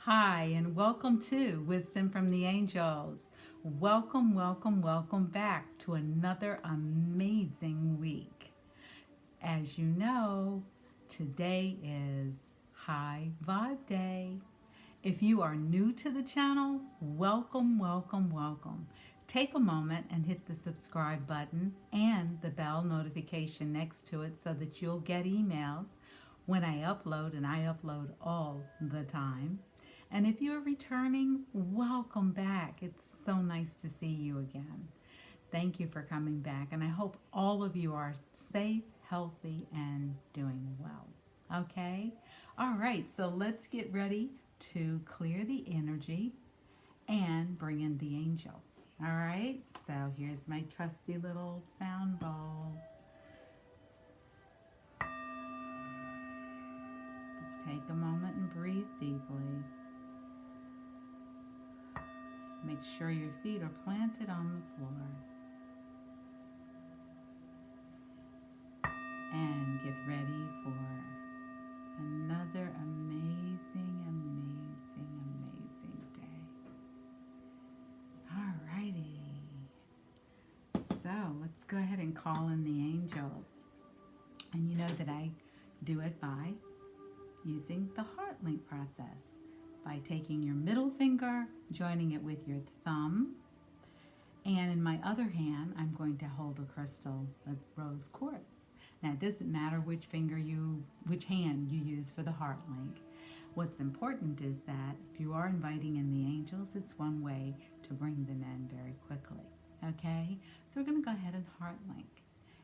Hi, and welcome to Wisdom from the Angels. Welcome, welcome, welcome back to another amazing week. As you know, today is High Vibe Day. If you are new to the channel, welcome, welcome, welcome. Take a moment and hit the subscribe button and the bell notification next to it so that you'll get emails when I upload, and I upload all the time. And if you're returning, welcome back. It's so nice to see you again. Thank you for coming back, and I hope all of you are safe, healthy, and doing well. Okay? All right, so let's get ready to clear the energy and bring in the angels. All right? So here's my trusty little sound bowl. Just take a moment and breathe deeply. Make sure your feet are planted on the floor. And get ready for another amazing, amazing, amazing day. Alrighty. So let's go ahead and call in the angels. And you know that I do it by using the heart link process. By taking your middle finger, joining it with your thumb, and in my other hand, I'm going to hold a crystal, a rose quartz. Now, it doesn't matter which hand you use for the heart link. What's important is that if you are inviting in the angels, it's one way to bring them in very quickly. Okay? So we're going to go ahead and heart link.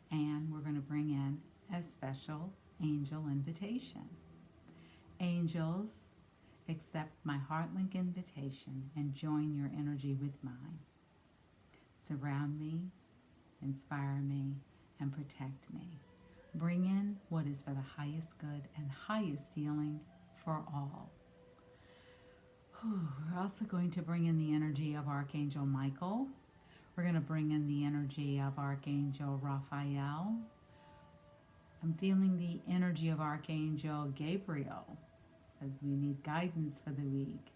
And we're going to bring in a special angel invitation. Angels, accept my heart link invitation and join your energy with mine. Surround me, inspire me, and protect me. Bring in what is for the highest good and highest healing for all. We're also going to bring in the energy of Archangel Michael. We're going to bring in the energy of Archangel Raphael. I'm feeling the energy of Archangel Gabriel. Says we need guidance for the week.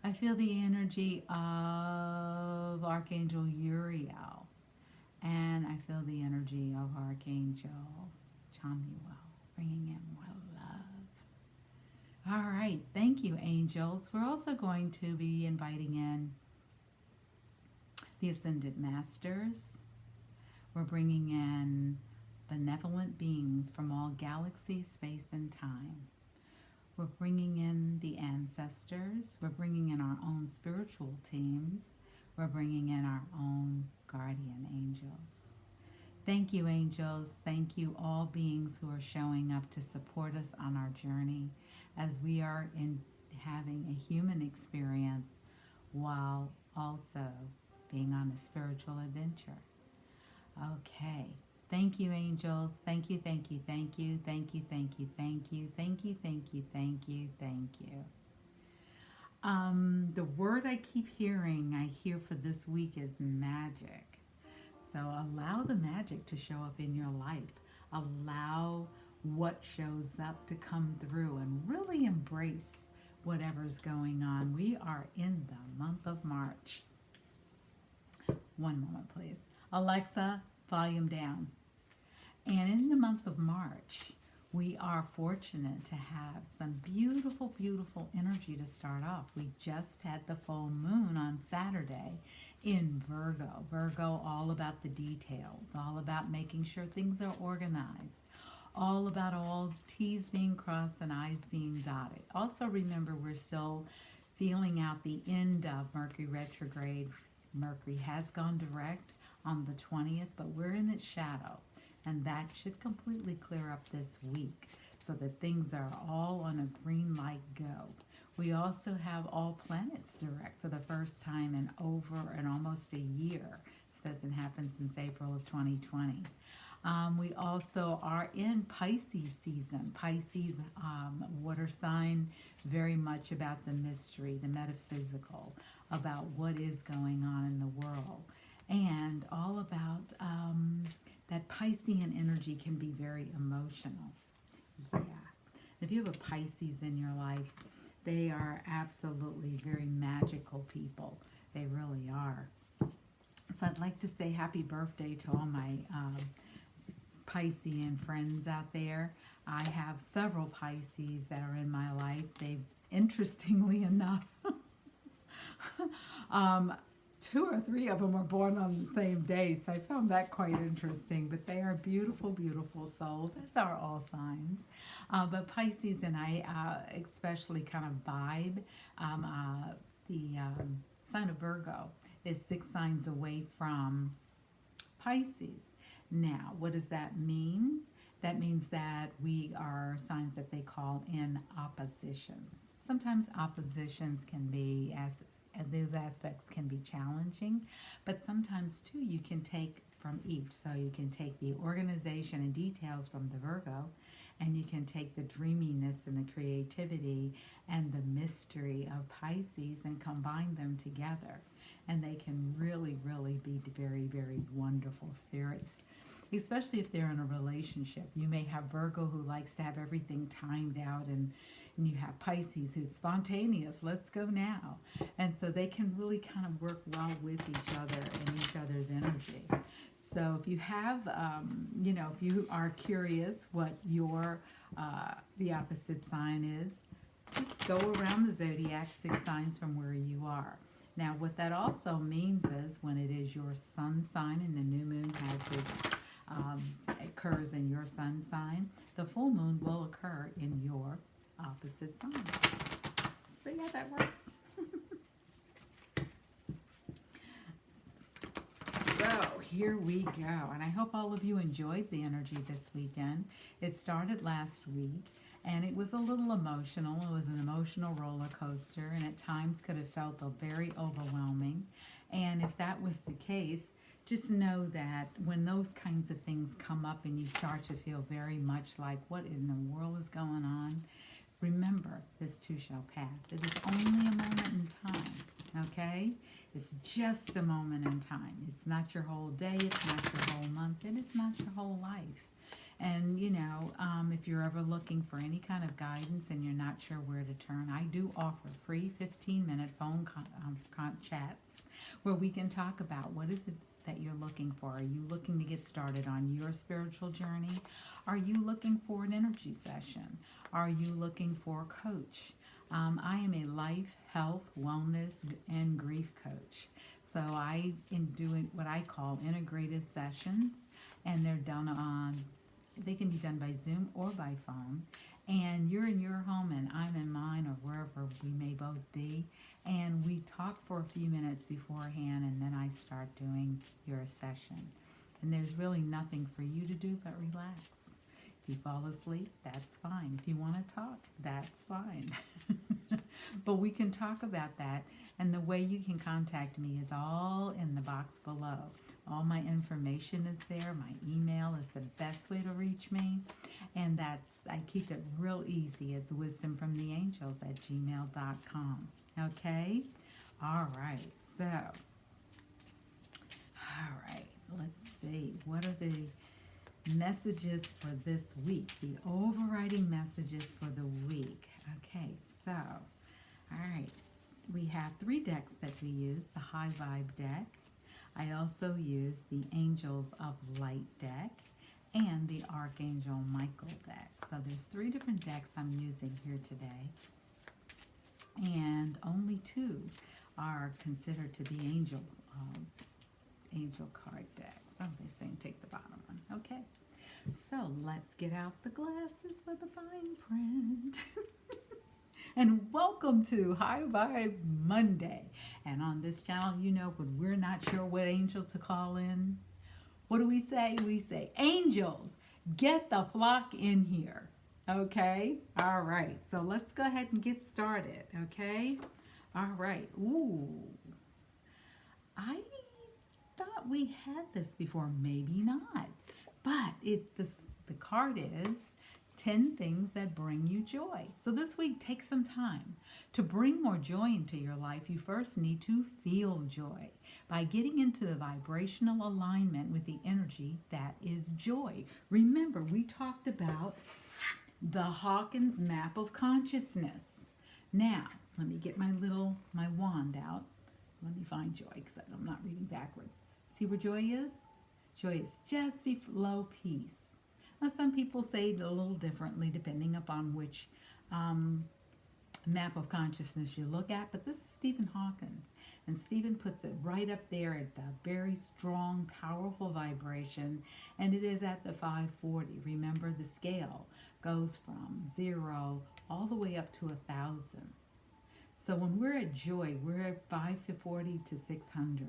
I feel the energy of Archangel Uriel. And I feel the energy of Archangel Chamuel, bringing in more love. All right, thank you, angels. We're also going to be inviting in the Ascended Masters. We're bringing in benevolent beings from all galaxies, space, and time. We're bringing in the ancestors. We're bringing in our own spiritual teams. We're bringing in our own guardian angels. Thank you, angels. Thank you, all beings who are showing up to support us on our journey as we are having a human experience while also being on a spiritual adventure. Okay. Thank you, angels. Thank you, thank you, thank you, thank you, thank you, thank you, thank you, thank you, thank you, thank you. The word I keep hearing, I hear for this week is magic. So allow the magic to show up in your life. Allow what shows up to come through and really embrace whatever's going on. We are in the month of March. One moment, please. Alexa, volume down. And in the month of March, we are fortunate to have some beautiful, beautiful energy to start off. We just had the full moon on Saturday in Virgo. Virgo, all about the details, all about making sure things are organized, all about all T's being crossed and I's being dotted. Also remember, we're still feeling out the end of Mercury retrograde. Mercury has gone direct on the 20th, but we're in its shadow. And that should completely clear up this week so that things are all on a green light go. We also have all planets direct for the first time in almost a year. This hasn't happened since April of 2020. We also are in Pisces season. Pisces, water sign, very much about the mystery, the metaphysical, about what is going on in the world. And all about that Piscean energy can be very emotional. Yeah. If you have a Pisces in your life, They are absolutely very magical people. They really are. So I'd like to say happy birthday to all my Piscean friends out there. I have several Pisces that are in my life. They, interestingly enough, um, two or three of them are born on the same day, so I found that quite interesting. But they are beautiful, beautiful souls, as are all signs. But Pisces and I especially kind of vibe. The sign of Virgo is 6 signs away from Pisces. Now, what does that mean? That means that we are signs that they call in oppositions. Sometimes oppositions can be, as those aspects can be challenging, but sometimes too you can take from each. So you can take the organization and details from the Virgo, and you can take the dreaminess and the creativity and the mystery of Pisces and combine them together. And they can really, really be very, very wonderful spirits, especially if they're in a relationship. You may have Virgo who likes to have everything timed out, and you have Pisces who's spontaneous, let's go now. And so they can really kind of work well with each other and each other's energy. So if you have, if you are curious what your, the opposite sign is, just go around the zodiac 6 signs from where you are. Now, what that also means is when it is your sun sign and the new moon has its occurs in your sun sign, the full moon will occur in your opposite sign. So yeah, that works. So here we go, and I hope all of you enjoyed the energy this weekend. It started last week, and it was a little emotional. It was an emotional roller coaster, and at times could have felt very overwhelming. And if that was the case, just know that when those kinds of things come up and you start to feel very much like, what in the world is going on? Remember, this too shall pass. It is only a moment in time, okay? It's just a moment in time. It's not your whole day. It's not your whole month. It is not your whole life. And, if you're ever looking for any kind of guidance and you're not sure where to turn, I do offer free 15-minute phone chats where we can talk about what is it that you're looking for. Are you looking to get started on your spiritual journey? Are you looking for an energy session? Are you looking for a coach? I am a life, health, wellness, and grief coach. So I am doing what I call integrated sessions, and they can be done by Zoom or by phone. And you're in your home and I'm in mine, or wherever we may both be. And we talk for a few minutes beforehand, and then I start doing your session. And there's really nothing for you to do but relax. If you fall asleep, that's fine. If you want to talk, that's fine. But we can talk about that. And the way you can contact me is all in the box below. All my information is there. My email is the best way to reach me. And I keep it real easy. It's wisdomfromtheangels@gmail.com. Okay? All right. So, let's see. What are the messages for this week? The overriding messages for the week. Okay, so, all right. We have 3 decks that we use. The High Vibe deck. I also use the Angels of Light deck and the Archangel Michael deck. So there's 3 different decks I'm using here today. And only 2 are considered to be angel card decks. So they're saying take the bottom one. Okay. So let's get out the glasses for the fine print. And welcome to High Vibe Monday. And on this channel, when we're not sure what angel to call in, what do we say? We say, angels, get the flock in here. Okay? All right. So let's go ahead and get started. Okay? All right. Ooh. I thought we had this before. Maybe not. But the card is 10 things that bring you joy. So this week, take some time. To bring more joy into your life, you first need to feel joy by getting into the vibrational alignment with the energy that is joy. Remember, we talked about the Hawkins map of consciousness. Now, let me get my wand out. Let me find joy because I'm not reading backwards. See where joy is? Joy is just below peace. Now, some people say it a little differently depending upon which map of consciousness you look at, but this is Stephen Hawkins. And Stephen puts it right up there at the very strong, powerful vibration, and it is at the 540. Remember, the scale goes from 0 all the way up to 1,000. So when we're at joy, we're at 540 to 600.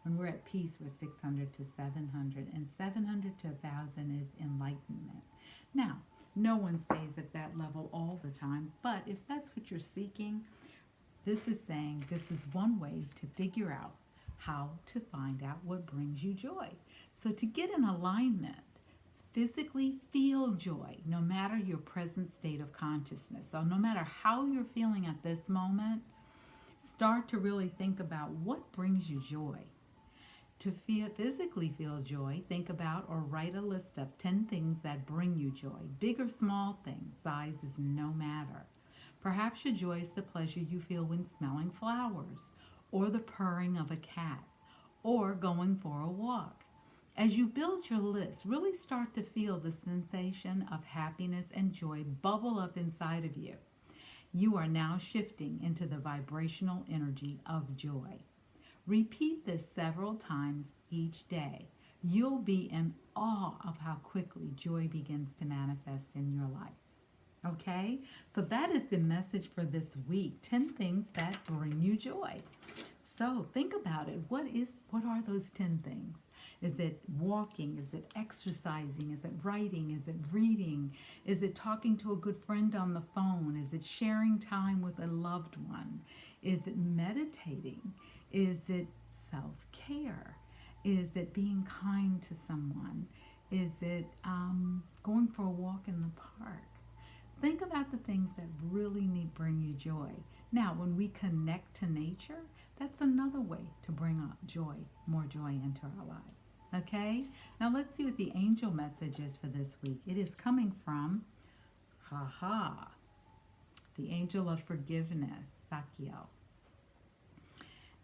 When we're at peace, we're 600 to 700, and 700 to 1,000 is enlightenment. Now, no one stays at that level all the time, but if that's what you're seeking, this is saying this is one way to figure out how to find out what brings you joy. So to get in alignment, physically feel joy, no matter your present state of consciousness. So no matter how you're feeling at this moment, start to really think about what brings you joy. To physically feel joy, think about or write a list of 10 things that bring you joy. Big or small things, size is no matter. Perhaps your joy is the pleasure you feel when smelling flowers, or the purring of a cat, or going for a walk. As you build your list, really start to feel the sensation of happiness and joy bubble up inside of you. You are now shifting into the vibrational energy of joy. Repeat this several times each day. You'll be in awe of how quickly joy begins to manifest in your life. Okay? So that is the message for this week. 10 things that bring you joy. So think about it. What are those 10 things? Is it walking? Is it exercising? Is it writing? Is it reading? Is it talking to a good friend on the phone? Is it sharing time with a loved one? Is it meditating? Is it self-care? Is it being kind to someone? Is it going for a walk in the park? Think about the things that really bring you joy. Now, when we connect to nature, that's another way to bring up joy, more joy into our lives. Okay? Now let's see what the angel message is for this week. It is coming from, the angel of forgiveness, Sakiel.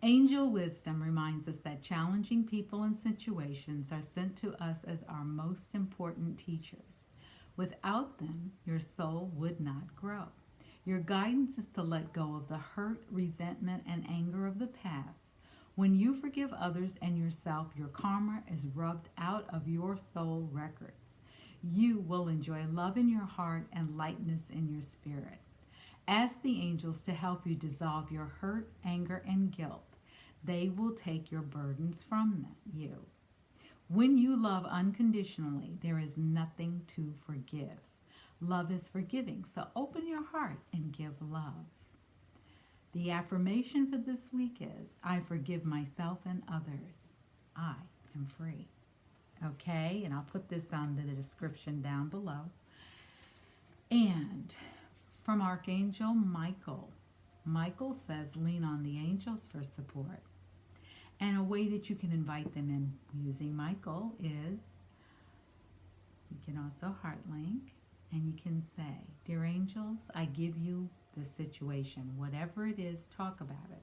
Angel wisdom reminds us that challenging people and situations are sent to us as our most important teachers. Without them, your soul would not grow. Your guidance is to let go of the hurt, resentment, and anger of the past. When you forgive others and yourself, your karma is rubbed out of your soul records. You will enjoy love in your heart and lightness in your spirit. Ask the angels to help you dissolve your hurt, anger, and guilt. They will take your burdens from you. When you love unconditionally, there is nothing to forgive. Love is forgiving, so open your heart and give love. The affirmation for this week is, I forgive myself and others. I am free. Okay, and I'll put this on the description down below. And from Archangel Michael. Michael says, lean on the angels for support. And a way that you can invite them in using Michael is, you can also heart link, and you can say, dear angels, I give you the situation. Whatever it is, talk about it.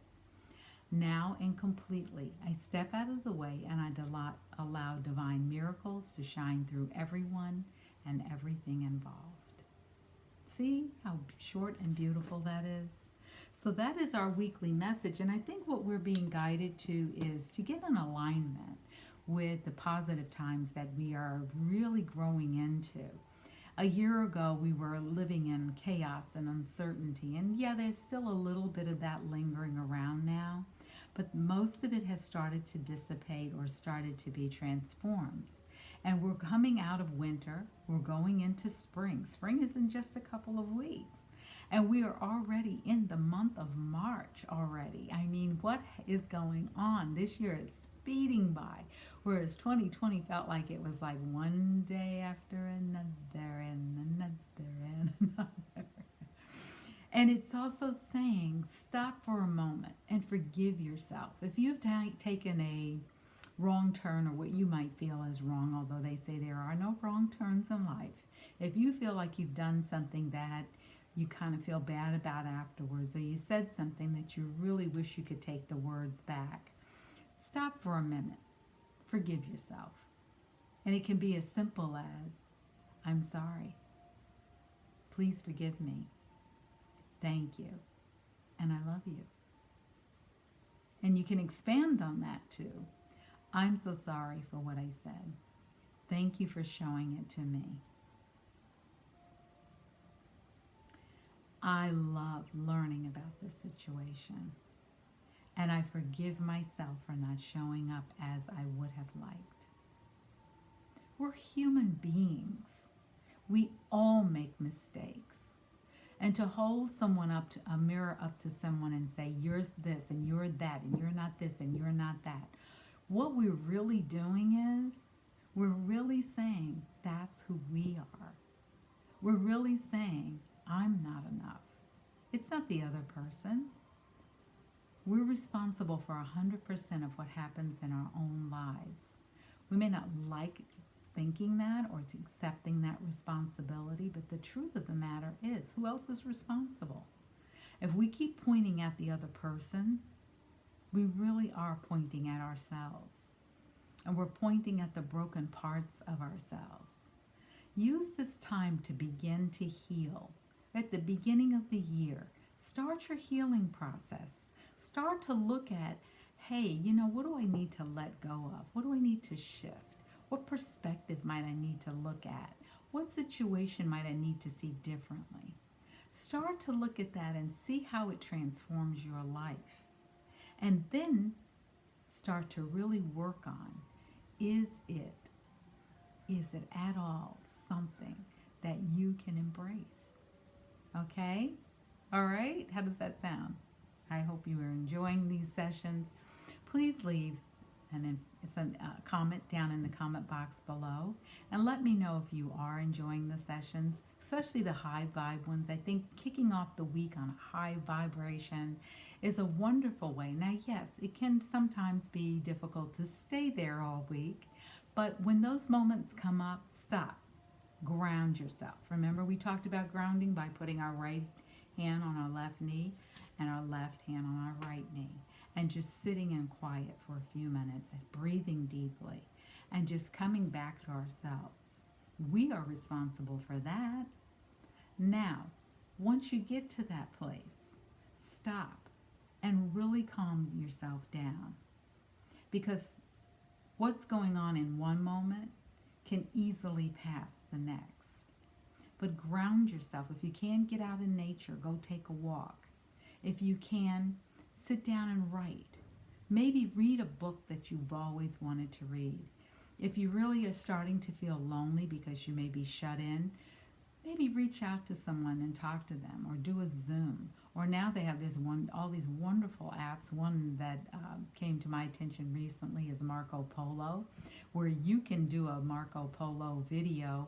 Now and completely, I step out of the way and I allow divine miracles to shine through everyone and everything involved. See how short and beautiful that is? So that is our weekly message, and I think what we're being guided to is to get in alignment with the positive times that we are really growing into. A year ago, we were living in chaos and uncertainty, and yeah, there's still a little bit of that lingering around now, but most of it has started to dissipate or started to be transformed. And we're coming out of winter, we're going into spring. Spring is in just a couple of weeks. And we are already in the month of March already. I mean, what is going on? This year is speeding by, whereas 2020 felt like it was like one day after another and another and another. And it's also saying, stop for a moment and forgive yourself. If you've taken a wrong turn, or what you might feel is wrong, although they say there are no wrong turns in life. If you feel like you've done something that you kind of feel bad about afterwards, or you said something that you really wish you could take the words back. Stop for a minute. Forgive yourself. And it can be as simple as, I'm sorry. Please forgive me. Thank you. And I love you. And you can expand on that too. I'm so sorry for what I said. Thank you for showing it to me. I love learning about this situation. And I forgive myself for not showing up as I would have liked. We're human beings. We all make mistakes. And to hold someone up, to a mirror up to someone and say, you're this and you're that and you're not this and you're not that. What we're really doing is, we're really saying that's who we are. We're really saying, I'm not enough. It's not the other person. We're responsible for 100% of what happens in our own lives. We may not like thinking that or accepting that responsibility, but the truth of the matter is, who else is responsible? If we keep pointing at the other person, we really are pointing at ourselves. And we're pointing at the broken parts of ourselves. Use this time to begin to heal. At the beginning of the year, start your healing process. Start to look at, hey, what do I need to let go of? What do I need to shift? What perspective might I need to look at? What situation might I need to see differently? Start to look at that and see how it transforms your life. And then start to really work on, is it at all something that you can embrace? Okay? All right? How does that sound? I hope you are enjoying these sessions. Please leave some comment down in the comment box below and let me know if you are enjoying the sessions, especially the high vibe ones. I think kicking off the week on a high vibration is a wonderful way. Now, yes, it can sometimes be difficult to stay there all week, but when those moments come up, stop. Ground yourself. Remember, we talked about grounding by putting our right hand on our left knee and our left hand on our right knee, and just sitting in quiet for a few minutes and breathing deeply and just coming back to ourselves. We are responsible for that. Now, once you get to that place, stop and really calm yourself down, because what's going on in one moment can easily pass the next. But ground yourself. If you can, get out in nature, go take a walk. If you can, sit down and write. Maybe read a book that you've always wanted to read. If you really are starting to feel lonely because you may be shut in, maybe reach out to someone and talk to them, or do a Zoom. Or now they have all these wonderful apps. One that came to my attention recently is Marco Polo, where you can do a Marco Polo video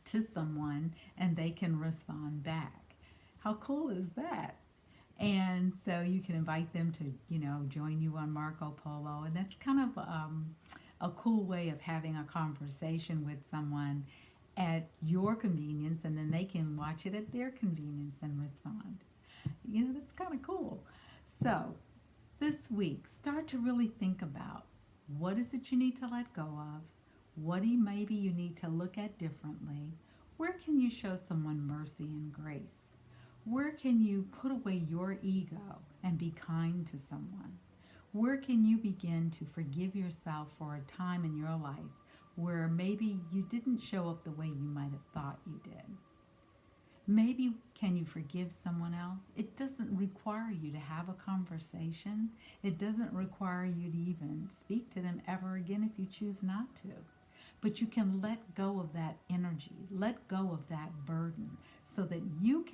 to someone and they can respond back. How cool is that? And so you can invite them to, join you on Marco Polo. And that's kind of a cool way of having a conversation with someone at your convenience, and then they can watch it at their convenience and respond. That's kind of cool. So this week, start to really think about, what is it you need to let go of? What maybe you need to look at differently? Where can you show someone mercy and grace? Where can you put away your ego and be kind to someone? Where can you begin to forgive yourself for a time in your life where maybe you didn't show up the way you might have thought you did? Maybe can you forgive someone else? It doesn't require you to have a conversation. It doesn't require you to even speak to them ever again if you choose not to. But you can let go of that energy, let go of that burden, so that you can